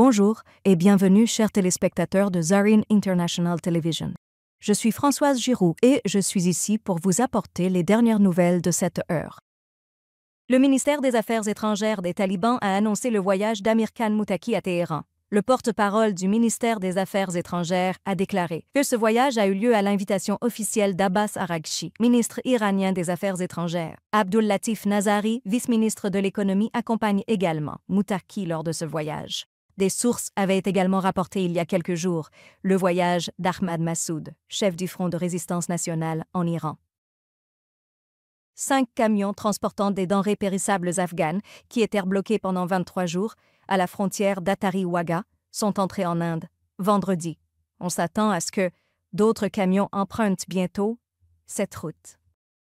Bonjour et bienvenue, chers téléspectateurs de Zarin International Television. Je suis Françoise Giroux et je suis ici pour vous apporter les dernières nouvelles de cette heure. Le ministère des Affaires étrangères des talibans a annoncé le voyage d'Amir Khan Muttaqi à Téhéran. Le porte-parole du ministère des Affaires étrangères a déclaré que ce voyage a eu lieu à l'invitation officielle d'Abbas Araghchi, ministre iranien des Affaires étrangères. Abdul Latif Nazari, vice-ministre de l'économie, accompagne également Muttaqi lors de ce voyage. Des sources avaient également rapporté il y a quelques jours le voyage d'Ahmad Massoud, chef du Front de résistance nationale en Iran. 5 camions transportant des denrées périssables afghanes qui étaient bloqués pendant 23 jours à la frontière d'Attari-Wagah sont entrés en Inde vendredi. On s'attend à ce que d'autres camions empruntent bientôt cette route.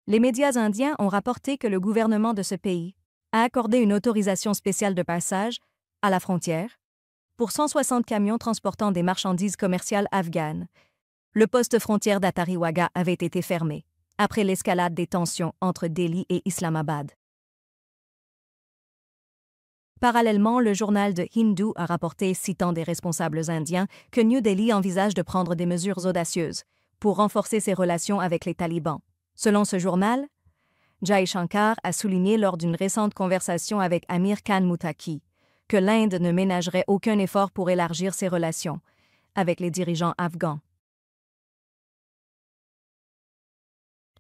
Les médias indiens ont rapporté que le gouvernement de ce pays a accordé une autorisation spéciale de passage à la frontière pour 160 camions transportant des marchandises commerciales afghanes. Le poste frontière d'Attari-Wagah avait été fermé après l'escalade des tensions entre Delhi et Islamabad. Parallèlement, le journal The Hindu a rapporté, citant des responsables indiens, que New Delhi envisage de prendre des mesures audacieuses pour renforcer ses relations avec les talibans. Selon ce journal, Jai Shankar a souligné lors d'une récente conversation avec Amir Khan Muttaqi que l'Inde ne ménagerait aucun effort pour élargir ses relations avec les dirigeants afghans.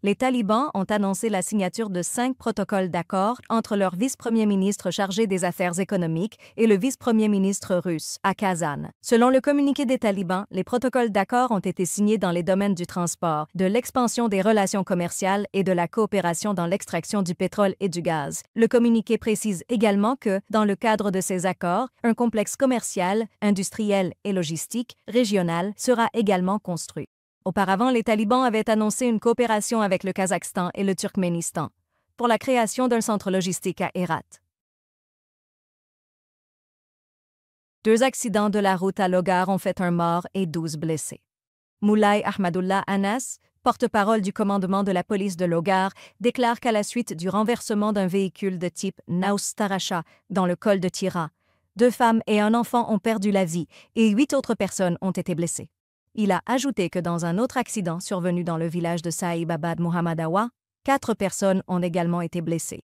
Les talibans ont annoncé la signature de 5 protocoles d'accord entre leur vice-premier ministre chargé des affaires économiques et le vice-premier ministre russe, à Kazan. Selon le communiqué des talibans, les protocoles d'accord ont été signés dans les domaines du transport, de l'expansion des relations commerciales et de la coopération dans l'extraction du pétrole et du gaz. Le communiqué précise également que, dans le cadre de ces accords, un complexe commercial, industriel et logistique régional sera également construit. Auparavant, les talibans avaient annoncé une coopération avec le Kazakhstan et le Turkménistan pour la création d'un centre logistique à Herat. 2 accidents de la route à Logar ont fait un mort et 12 blessés. Moulay Ahmadullah Anas, porte-parole du commandement de la police de Logar, déclare qu'à la suite du renversement d'un véhicule de type Naus Tarasha dans le col de Tira, 2 femmes et un enfant ont perdu la vie et 8 autres personnes ont été blessées. Il a ajouté que dans un autre accident survenu dans le village de Saïbabad Mohammadawa, 4 personnes ont également été blessées.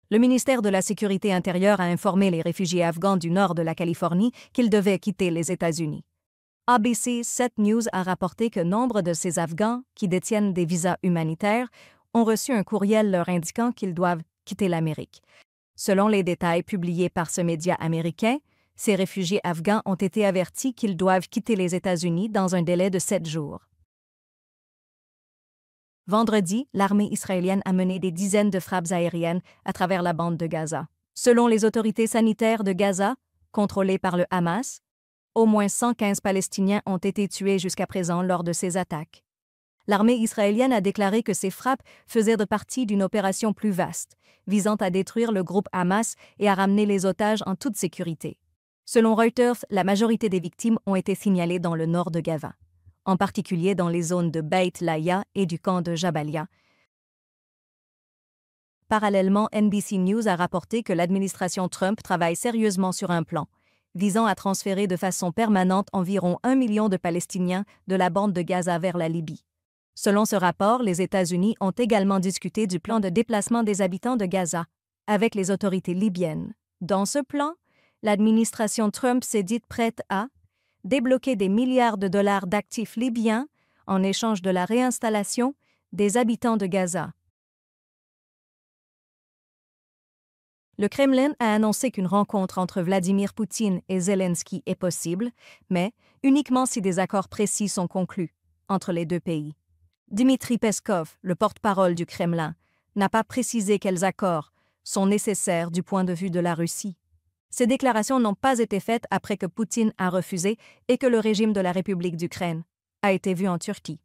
Le ministère de la Sécurité intérieure a informé les réfugiés afghans du nord de la Californie qu'ils devaient quitter les États-Unis. ABC 7 News a rapporté que nombre de ces Afghans qui détiennent des visas humanitaires ont reçu un courriel leur indiquant qu'ils doivent quitter l'Amérique. Selon les détails publiés par ce média américain, ces réfugiés afghans ont été avertis qu'ils doivent quitter les États-Unis dans un délai de 7 jours. Vendredi, l'armée israélienne a mené des dizaines de frappes aériennes à travers la bande de Gaza. Selon les autorités sanitaires de Gaza, contrôlées par le Hamas, au moins 115 Palestiniens ont été tués jusqu'à présent lors de ces attaques. L'armée israélienne a déclaré que ces frappes faisaient partie d'une opération plus vaste, visant à détruire le groupe Hamas et à ramener les otages en toute sécurité. Selon Reuters, la majorité des victimes ont été signalées dans le nord de Gaza, en particulier dans les zones de Beit Laïa et du camp de Jabalia. Parallèlement, NBC News a rapporté que l'administration Trump travaille sérieusement sur un plan visant à transférer de façon permanente environ 1 million de Palestiniens de la bande de Gaza vers la Libye. Selon ce rapport, les États-Unis ont également discuté du plan de déplacement des habitants de Gaza avec les autorités libyennes. Dans ce plan, l'administration Trump s'est dite prête à débloquer des milliards de dollars d'actifs libyens en échange de la réinstallation des habitants de Gaza. Le Kremlin a annoncé qu'une rencontre entre Vladimir Poutine et Zelensky est possible, mais uniquement si des accords précis sont conclus entre les 2 pays. Dmitri Peskov, le porte-parole du Kremlin, n'a pas précisé quels accords sont nécessaires du point de vue de la Russie. Ces déclarations n'ont pas été faites après que Poutine a refusé et que le régime de la République d'Ukraine a été vu en Turquie.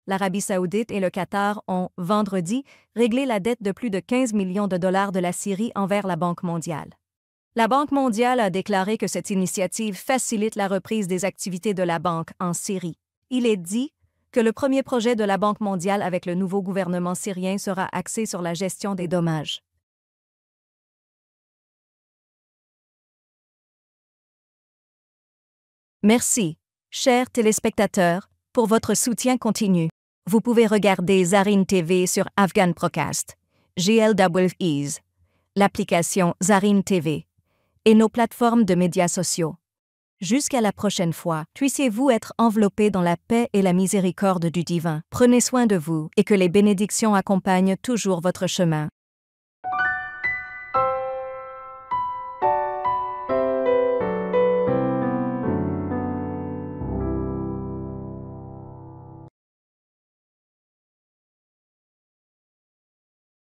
L'Arabie saoudite et le Qatar ont, vendredi, réglé la dette de plus de 15 millions de dollars de la Syrie envers la Banque mondiale. La Banque mondiale a déclaré que cette initiative facilite la reprise des activités de la banque en Syrie. Il est dit que le premier projet de la Banque mondiale avec le nouveau gouvernement syrien sera axé sur la gestion des dommages. Merci, chers téléspectateurs, pour votre soutien continu. Vous pouvez regarder Zarin TV sur Afghan Procast, GLWEs, l'application Zarin TV et nos plateformes de médias sociaux. Jusqu'à la prochaine fois, puissiez-vous être enveloppés dans la paix et la miséricorde du divin. Prenez soin de vous et que les bénédictions accompagnent toujours votre chemin.